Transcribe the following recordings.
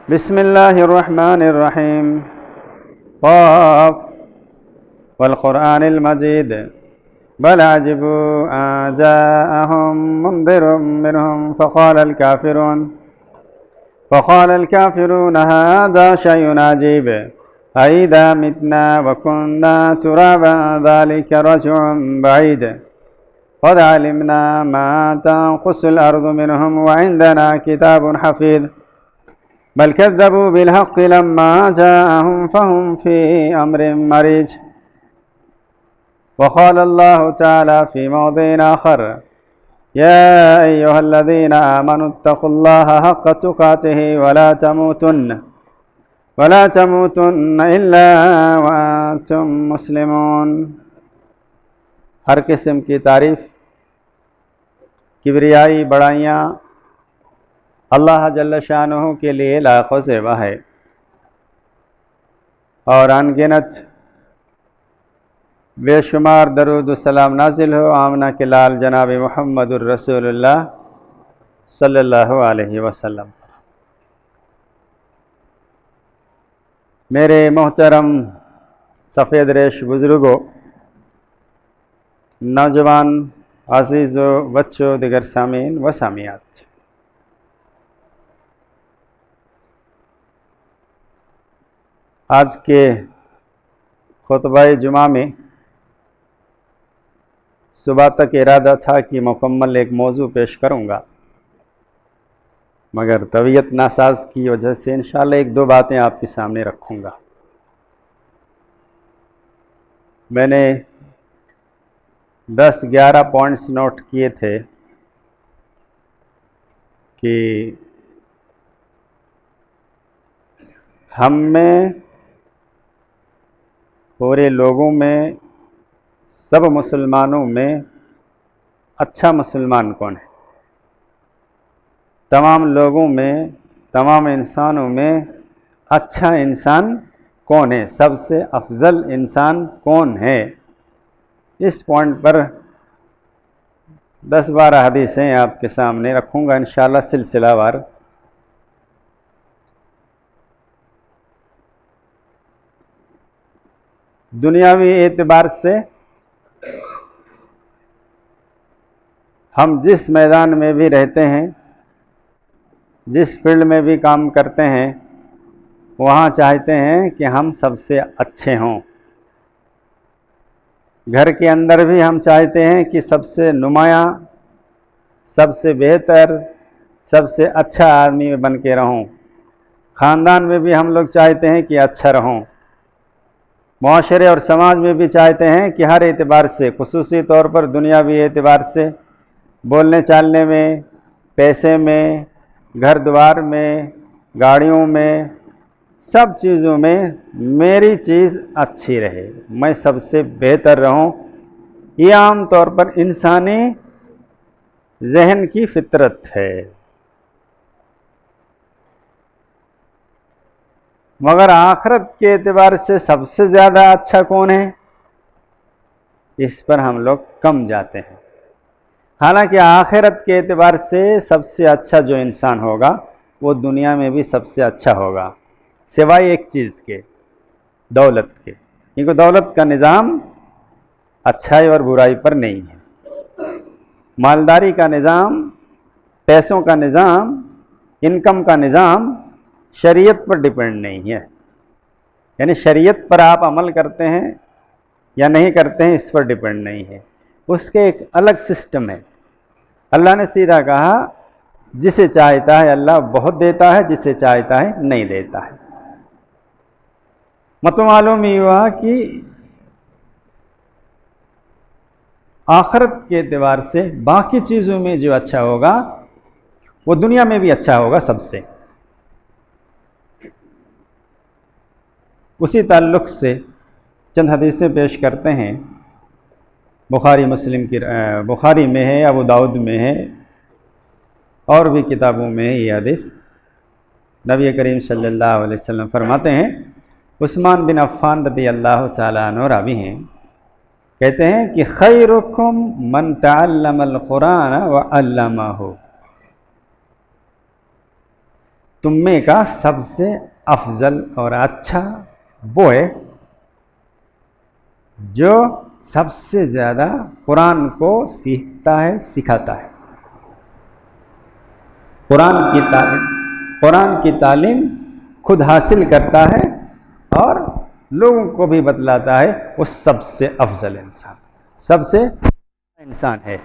بسم الله الرحمن الرحيم. قاف والقرآن المجيد بل عجبوا أن جاءهم منذر منهم فقال الكافرون هذا شيء عجيب أإذا متنا وكنا ترابا ذلك رجع بعيد قد علمنا ما تنقص الأرض منهم وعندنا كتاب حفيظ بل كذبوا بالحق لما جاءهم فهم في أمر مريج. وقال الله تعالى في موضع آخر يا أيها الذين آمنوا اتقوا الله حق تقاته ولا تموتن إلا وأنتم مسلمون. ہر قسم کی تعریف، کبریائی، بڑائیاں اللہ جل شانہ کے لیے لائق و زیبا ہے، اور ان گنت بے شمار درود و سلام نازل ہو آمنہ کے لال جناب محمد الرسول اللہ صلی اللہ علیہ وسلم. میرے محترم سفید ریش بزرگوں، نوجوان عزیزوں، بچوں، دیگر سامعین و سامعات، آج کے خطبہ جمعہ میں صبح تک ارادہ تھا کہ مکمل ایک موضوع پیش کروں گا، مگر طبیعت ناساز کی وجہ سے انشاءاللہ ایک دو باتیں آپ کے سامنے رکھوں گا. میں نے 10-11 پوائنٹس نوٹ کیے تھے کہ ہم میں، پورے لوگوں میں، سب مسلمانوں میں اچھا مسلمان کون ہے؟ تمام لوگوں میں، تمام انسانوں میں اچھا انسان کون ہے؟ سب سے افضل انسان کون ہے؟ اس پوائنٹ پر 10-12 حدیثیں آپ کے سامنے رکھوں گا انشاءاللہ سلسلہ وار. دنیاوی اعتبار سے ہم جس میدان میں بھی رہتے ہیں، جس فیلڈ میں بھی کام کرتے ہیں، وہاں چاہتے ہیں کہ ہم سب سے اچھے ہوں. گھر کے اندر بھی ہم چاہتے ہیں کہ سب سے نمایاں، سب سے بہتر، سب سے اچھا آدمی بن کے رہوں. خاندان میں بھی ہم لوگ چاہتے ہیں کہ اچھا رہوں. معاشرے اور سماج میں بھی چاہتے ہیں کہ ہر اعتبار سے، خصوصی طور پر دنیاوی اعتبار سے، بولنے چالنے میں، پیسے میں، گھر دوار میں، گاڑیوں میں، سب چیزوں میں میری چیز اچھی رہے، میں سب سے بہتر رہوں. یہ عام طور پر انسانی ذہن کی فطرت ہے. مگر آخرت کے اعتبار سے سب سے زیادہ اچھا کون ہے؟ اس پر ہم لوگ کم جاتے ہیں. حالانکہ آخرت کے اعتبار سے سب سے اچھا جو انسان ہوگا وہ دنیا میں بھی سب سے اچھا ہوگا، سوائے ایک چیز کے، دولت کے. کیونکہ دولت کا نظام اچھائی اور برائی پر نہیں ہے. مالداری کا نظام، پیسوں کا نظام، انکم کا نظام شریعت پر ڈیپینڈ نہیں ہے. یعنی شریعت پر آپ عمل کرتے ہیں یا نہیں کرتے ہیں، اس پر ڈیپینڈ نہیں ہے. اس کے ایک الگ سسٹم ہے. اللہ نے سیدھا کہا جسے چاہتا ہے اللہ بہت دیتا ہے، جسے چاہتا ہے نہیں دیتا ہے. مطلب معلوم یہ ہوا کہ آخرت کے اعتبار سے باقی چیزوں میں جو اچھا ہوگا وہ دنیا میں بھی اچھا ہوگا سب سے. اسی تعلق سے چند حدیثیں پیش کرتے ہیں. بخاری میں ہے، ابو داؤد میں ہے، اور بھی کتابوں میں ہے یہ حدیث. نبی کریم صلی اللہ علیہ وسلم فرماتے ہیں، عثمان بن عفان رضی اللہ تعالیٰ عنہ راوی ہیں، کہتے ہیں کہ خیرکم من تعلم القرآن وعلمہ، تم میں کا سب سے افضل اور اچھا وہ ہے جو سب سے زیادہ قرآن کو سیکھتا ہے، سکھاتا ہے، قرآن کی تعلیم خود حاصل کرتا ہے اور لوگوں کو بھی بتلاتا ہے، وہ سب سے افضل انسان، سب سے انسان ہے۔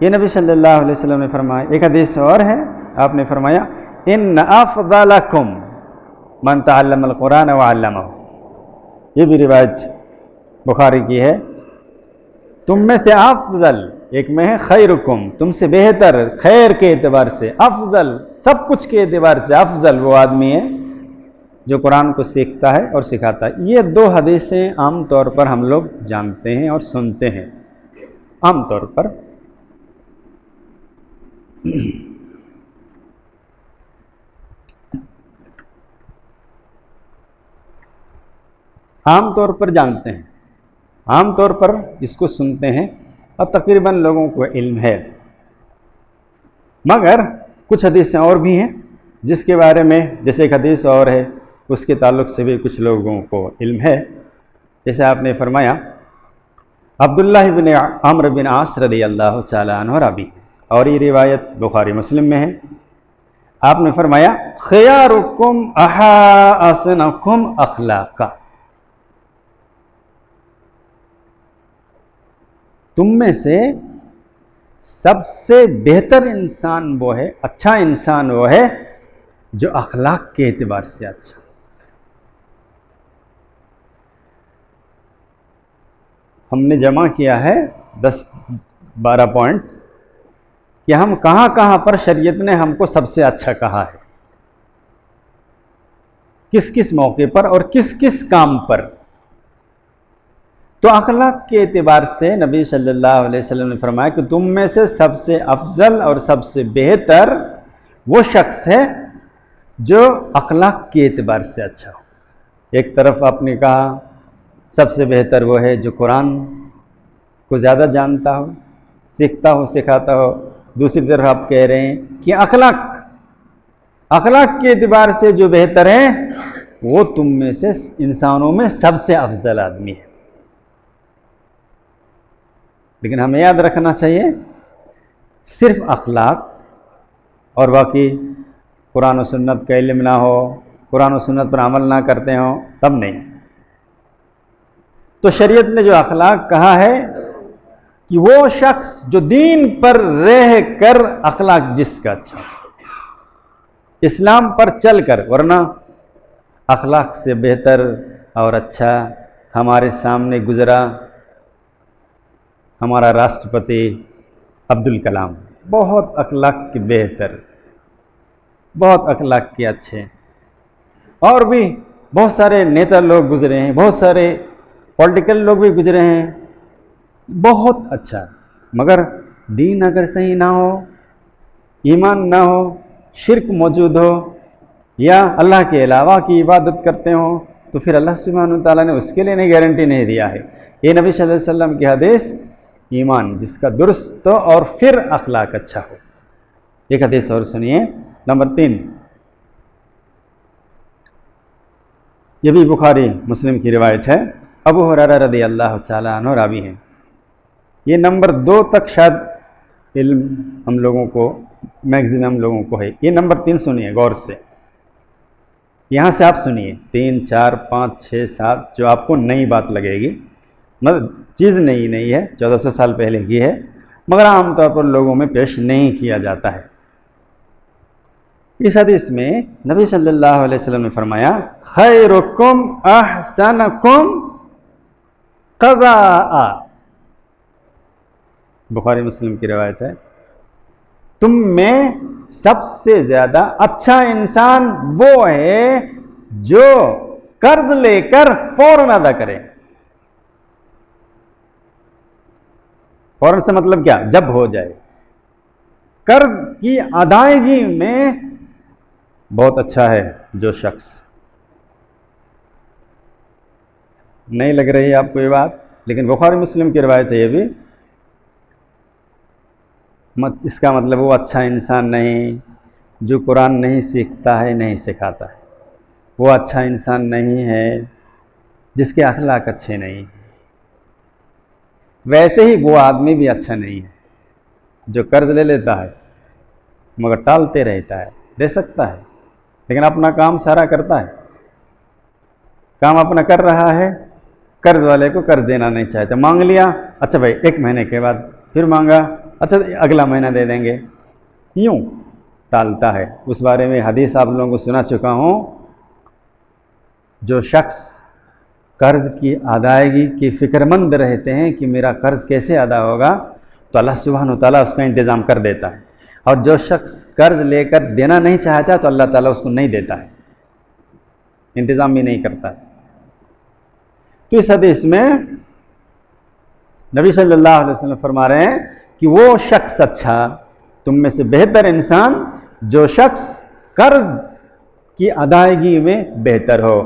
یہ نبی صلی اللہ علیہ وسلم نے فرمایا۔ ایک حدیث اور ہے، آپ نے فرمایا ان افضلکم من تعلم القرآن وعلمہ، یہ بھی روایت بخاری کی ہے۔ تم میں سے افضل، ایک میں ہے خیرکم، تم سے بہتر، خیر کے اعتبار سے افضل، سب کچھ کے اعتبار سے افضل وہ آدمی ہے جو قرآن کو سیکھتا ہے اور سکھاتا ہے۔ یہ دو حدیثیں عام طور پر ہم لوگ جانتے ہیں اور سنتے ہیں، عام طور پر عام طور پر جانتے ہیں، عام طور پر اس کو سنتے ہیں اور تقریباً لوگوں کو علم ہے۔ مگر کچھ حدیثیں اور بھی ہیں جس کے بارے میں، جیسے ایک حدیث اور ہے اس کے تعلق سے بھی کچھ لوگوں کو علم ہے۔ جیسے آپ نے فرمایا عبداللہ بن عمرو بن عاص رضی اللہ تعالیٰ عنہ راوی ہے، اور یہ روایت بخاری مسلم میں ہے۔ آپ نے فرمایا خیارکم احسنکم اخلاقا، تم میں سے سب سے بہتر انسان وہ ہے، اچھا انسان وہ ہے جو اخلاق کے اعتبار سے اچھا۔ ہم نے جمع کیا ہے 10-12 پوائنٹس کہ ہم کہاں کہاں پر شریعت نے ہم کو سب سے اچھا کہا ہے، کس کس موقع پر اور کس کس کام پر۔ تو اخلاق کے اعتبار سے نبی صلی اللہ علیہ وسلم نے فرمایا کہ تم میں سے سب سے افضل اور سب سے بہتر وہ شخص ہے جو اخلاق کے اعتبار سے اچھا ہو۔ ایک طرف آپ نے کہا سب سے بہتر وہ ہے جو قرآن کو زیادہ جانتا ہو، سیکھتا ہو، سکھاتا ہو۔ دوسری طرف آپ کہہ رہے ہیں کہ اخلاق کے اعتبار سے جو بہتر ہے وہ تم میں سے انسانوں میں سب سے افضل آدمی ہے۔ لیکن ہمیں یاد رکھنا چاہیے صرف اخلاق اور باقی قرآن و سنت کا علم نہ ہو، قرآن و سنت پر عمل نہ کرتے ہوں تب نہیں۔ تو شریعت نے جو اخلاق کہا ہے کہ وہ شخص جو دین پر رہ کر اخلاق جس کا اچھا، اسلام پر چل کر، ورنہ اخلاق سے بہتر اور اچھا ہمارے سامنے گزرا ہمارا راشٹرپتی عبدالکلام، بہت اخلاق کے بہتر، بہت اخلاق کے اچھے، اور بھی بہت سارے نیتا لوگ گزرے ہیں، بہت سارے پولیٹیکل لوگ بھی گزرے ہیں، بہت اچھا، مگر دین اگر صحیح نہ ہو، ایمان نہ ہو، شرک موجود ہو، یا اللہ کے علاوہ کی عبادت کرتے ہوں، تو پھر اللہ سبحانہ وتعالیٰ نے اس کے لیے نہیں گارنٹی نہیں دیا ہے۔ یہ نبی صلی اللہ علیہ وسلم کی حدیث، ایمان جس کا درست ہو اور پھر اخلاق اچھا ہو۔ ایک حدیث اور سنیے، نمبر 3، یہ بھی بخاری مسلم کی روایت ہے، ابو ہریرہ رضی اللہ تعالیٰ عنہ راوی ہیں۔ یہ نمبر 2 تک شاید علم ہم لوگوں کو، میگزیمم لوگوں کو ہے۔ یہ نمبر 3 سنیے غور سے، یہاں سے آپ سنیے 3، 4، 5، 6، 7 جو آپ کو نئی بات لگے گی، مطلب چیز نئی نہیں ہے، 1400 سال پہلے کی ہے، مگر عام طور پر لوگوں میں پیش نہیں کیا جاتا ہے۔ اس حدیث میں نبی صلی اللہ علیہ وسلم نے فرمایا خیرکم احسنکم قضاء، بخاری مسلم کی روایت ہے، تم میں سب سے زیادہ اچھا انسان وہ ہے جو قرض لے کر فوراً ادا کرے۔ فوراً سے مطلب کیا؟ جب ہو جائے۔ قرض کی ادائیگی میں بہت اچھا ہے جو شخص۔ نہیں لگ رہی ہے آپ کو یہ بات، لیکن بخاری مسلم کی روایت ہے یہ بھی، اس کا مطلب وہ اچھا انسان نہیں جو قرآن نہیں سیکھتا ہے نہیں سکھاتا ہے وہ اچھا انسان نہیں ہے، جس کے اخلاق اچھے نہیں ہیں۔ ویسے ہی وہ آدمی بھی اچھا نہیں ہے جو قرض لے لیتا ہے مگر ٹالتے رہتا ہے، دے سکتا ہے لیکن اپنا کام سارا کرتا ہے، کام اپنا کر رہا ہے، قرض والے کو قرض دینا نہیں چاہتا، مانگ لیا، اچھا بھائی 1 مہینے کے بعد پھر مانگا، اچھا اگلا مہینہ دے دیں گے، یوں ٹالتا ہے۔ اس بارے میں حدیث آپ لوگوں کو سنا چکا ہوں، جو شخص قرض کی ادائیگی کی فکر مند رہتے ہیں کہ میرا قرض کیسے ادا ہوگا، تو اللہ سبحانہ وتعالیٰ اس کا انتظام کر دیتا ہے، اور جو شخص قرض لے کر دینا نہیں چاہتا تو اللہ تعالیٰ اس کو نہیں دیتا ہے، انتظام بھی نہیں کرتا ہے۔ تو اس حدیث میں نبی صلی اللہ علیہ وسلم فرما رہے ہیں کہ وہ شخص اچھا، تم میں سے بہتر انسان جو شخص قرض کی ادائیگی میں بہتر ہو۔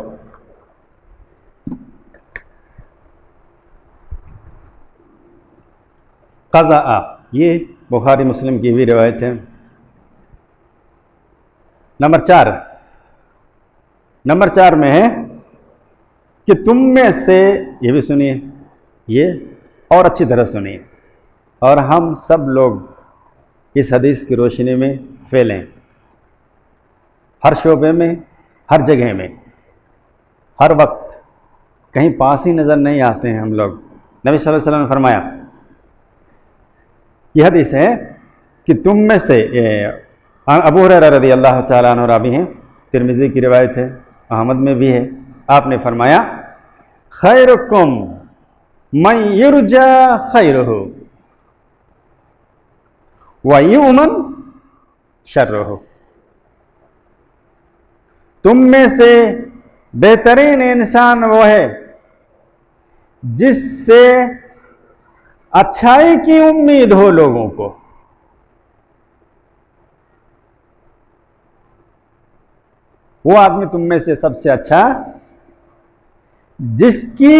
قضاء، یہ بخاری مسلم کی بھی روایت ہے۔ نمبر 4 میں ہے کہ تم میں سے، یہ بھی سنیے، یہ اور اچھی طرح سنیے، اور ہم سب لوگ اس حدیث کی روشنی میں پھیلیں، ہر شعبے میں، ہر جگہ میں، ہر وقت، کہیں پاس ہی نظر نہیں آتے ہیں ہم لوگ۔ نبی صلی اللہ علیہ وسلم نے فرمایا، یہ حدیث ہے کہ تم میں سے، ابو ہریرہ رضی اللہ تعالیٰ عنہ راوی ہیں، ترمذی کی روایت ہے، احمد میں بھی ہے، آپ نے فرمایا خیرکم من یرجا خیرہ ویؤمن شرہ، تم میں سے بہترین انسان وہ ہے جس سے اچھائی کی امید ہو لوگوں کو، وہ آدمی تم میں سے سب سے اچھا جس کی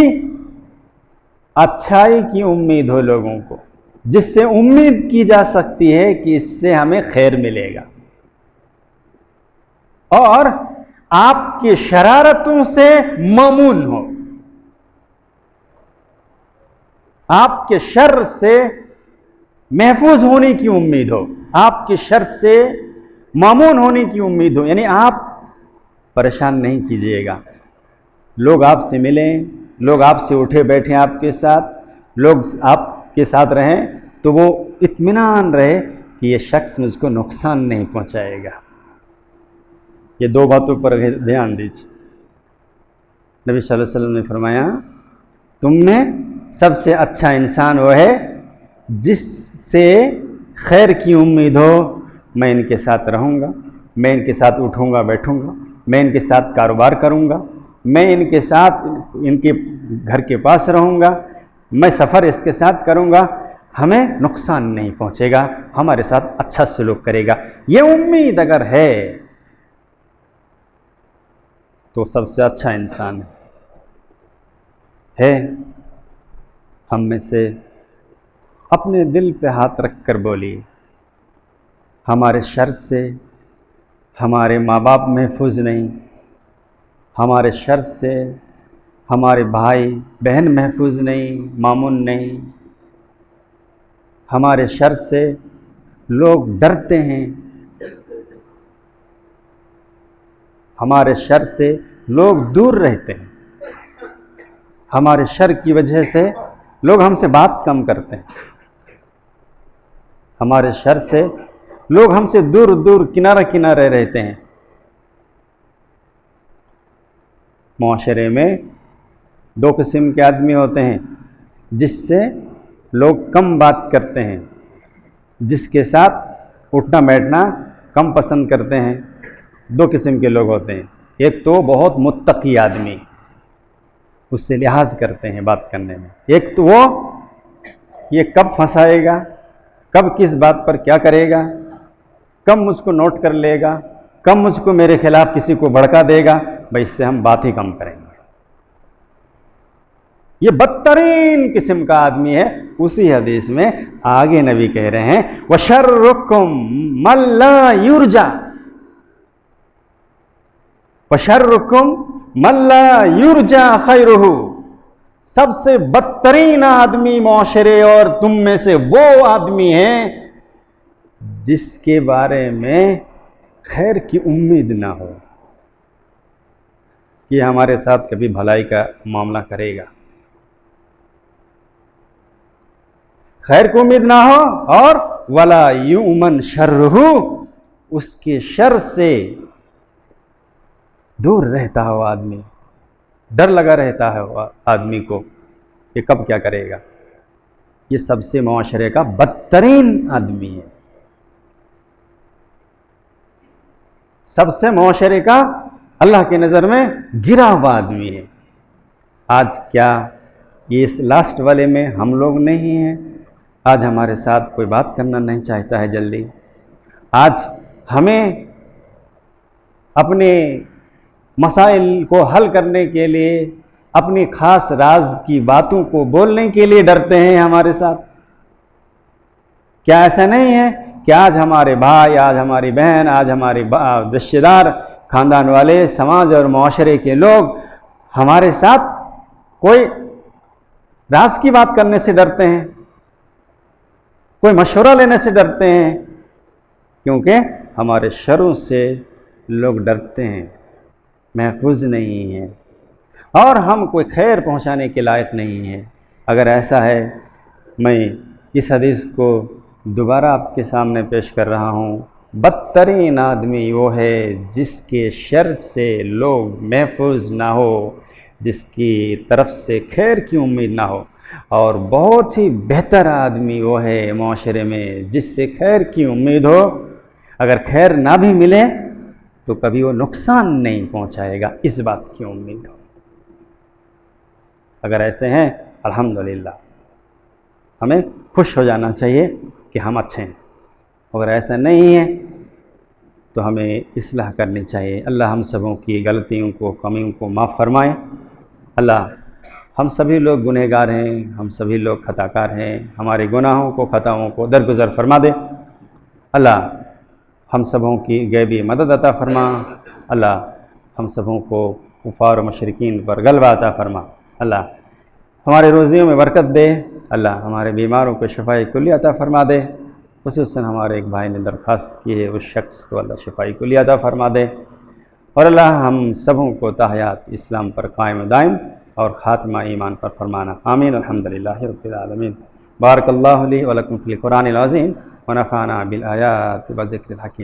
اچھائی کی امید ہو لوگوں کو، جس سے امید کی جا سکتی ہے کہ اس سے ہمیں خیر ملے گا، اور آپ کی شرارتوں سے مامون ہو، آپ کے شر سے محفوظ ہونے کی امید ہو، آپ کے شر سے مامون ہونے کی امید ہو، یعنی آپ پریشان نہیں کیجیے گا، لوگ آپ سے ملیں، لوگ آپ سے اٹھے بیٹھیں، آپ کے ساتھ لوگ آپ کے ساتھ رہیں تو وہ اطمینان رہے کہ یہ شخص مجھ کو نقصان نہیں پہنچائے گا۔ یہ 2 باتوں پر دھیان دیجیے۔ نبی صلی اللہ علیہ وسلم نے فرمایا تم میں سب سے اچھا انسان وہ ہے جس سے خیر کی امید ہو، میں ان کے ساتھ رہوں گا، میں ان کے ساتھ اٹھوں گا بیٹھوں گا، میں ان کے ساتھ کاروبار کروں گا، میں ان کے ساتھ ان کے گھر کے پاس رہوں گا، میں سفر اس کے ساتھ کروں گا، ہمیں نقصان نہیں پہنچے گا، ہمارے ساتھ اچھا سلوک کرے گا، یہ امید اگر ہے تو سب سے اچھا انسان ہے۔ ہم میں سے اپنے دل پہ ہاتھ رکھ کر بولیے، ہمارے شر سے ہمارے ماں باپ محفوظ نہیں، ہمارے شر سے ہمارے بھائی بہن محفوظ نہیں، مامون نہیں، ہمارے شر سے لوگ ڈرتے ہیں، ہمارے شر سے لوگ دور رہتے ہیں، ہمارے شر کی وجہ سے لوگ ہم سے بات کم کرتے ہیں، ہمارے شر سے لوگ ہم سے دور دور کنارہ کنارے رہتے ہیں۔ معاشرے میں 2 قسم کے آدمی ہوتے ہیں، جس سے لوگ کم بات کرتے ہیں، جس کے ساتھ اٹھنا بیٹھنا کم پسند کرتے ہیں۔ 2 قسم کے لوگ ہوتے ہیں، ایک تو بہت متقی آدمی، اس سے لحاظ کرتے ہیں بات کرنے میں، ایک تو وہ یہ کب پھنسائے گا، کب کس بات پر کیا کرے گا، کب مجھ کو نوٹ کر لے گا، کب مجھ کو میرے خلاف کسی کو بھڑکا دے گا، بھائی اس سے ہم بات ہی کم کریں گے۔ یہ بدترین قسم کا آدمی ہے۔ اسی حدیث میں آگے نبی کہہ رہے ہیں وَشَرُّكُمْ مَن لَا يُرْجَى وَشَرُّكُمْ مَن لَّا يُرْجَىٰ خَيْرُهُ، سب سے بدترین آدمی معاشرے اور تم میں سے وہ آدمی ہے جس کے بارے میں خیر کی امید نہ ہو کہ ہمارے ساتھ کبھی بھلائی کا معاملہ کرے گا، خیر کو امید نہ ہو، اور وَلَا يُؤْمَنْ شَرُّهُ، اس کے شر سے دور رہتا ہو آدمی، ڈر لگا رہتا ہے آدمی کو کہ کب کیا کرے گا، یہ سب سے معاشرے کا بدترین آدمی ہے، سب سے معاشرے کا اللہ کی نظر میں گرا ہوا آدمی ہے۔ آج کیا یہ اس لاسٹ والے میں ہم لوگ نہیں ہیں؟ آج ہمارے ساتھ کوئی بات کرنا نہیں چاہتا ہے جلدی، آج ہمیں اپنے مسائل کو حل کرنے کے لیے، اپنی خاص راز کی باتوں کو بولنے کے لیے ڈرتے ہیں ہمارے ساتھ۔ کیا ایسا نہیں ہے کہ آج ہمارے بھائی، آج ہماری بہن، آج ہمارے رشتہ دار، خاندان والے، سماج اور معاشرے کے لوگ ہمارے ساتھ کوئی راز کی بات کرنے سے ڈرتے ہیں، کوئی مشورہ لینے سے ڈرتے ہیں، کیونکہ ہمارے شروں سے لوگ ڈرتے ہیں، محفوظ نہیں ہیں، اور ہم کوئی خیر پہنچانے کے لائق نہیں ہیں۔ اگر ایسا ہے، میں اس حدیث کو دوبارہ آپ کے سامنے پیش کر رہا ہوں، بدترین آدمی وہ ہے جس کے شر سے لوگ محفوظ نہ ہو، جس کی طرف سے خیر کی امید نہ ہو، اور بہت ہی بہتر آدمی وہ ہے معاشرے میں جس سے خیر کی امید ہو، اگر خیر نہ بھی ملے تو کبھی وہ نقصان نہیں پہنچائے گا، اس بات کی امید ہو۔ اگر ایسے ہیں الحمدللہ، ہمیں خوش ہو جانا چاہیے کہ ہم اچھے ہیں، اگر ایسا نہیں ہے تو ہمیں اصلاح کرنی چاہیے۔ اللہ ہم سبوں کی غلطیوں کو، کمیوں کو معاف فرمائے۔ اللہ، ہم سبھی لوگ گنہگار ہیں، ہم سبھی لوگ خطا کار ہیں، ہمارے گناہوں کو، خطاؤں کو درگزر فرما دے۔ اللہ ہم سبوں کی غیبی مدد عطا فرما۔ اللہ ہم سبوں کو کفار و مشرکین پر غلبہ عطا فرما۔ اللہ ہمارے روزیوں میں برکت دے۔ اللہ ہمارے بیماروں کو شفاء کلی عطا فرما دے۔ خصوصاً ہمارے ایک بھائی نے درخواست کی ہے، اس شخص کو اللہ شفاء کلی عطا فرما دے، اور اللہ ہم سبوں کو تحیات اسلام پر قائم و دائم اور خاتمہ ایمان پر فرمانا۔ آمین۔ الحمدللہ رب العالمین۔ بارک اللہ لی و لکم فی القرآن العظیم ونفعنا بالآیات و ذکر الحکیم۔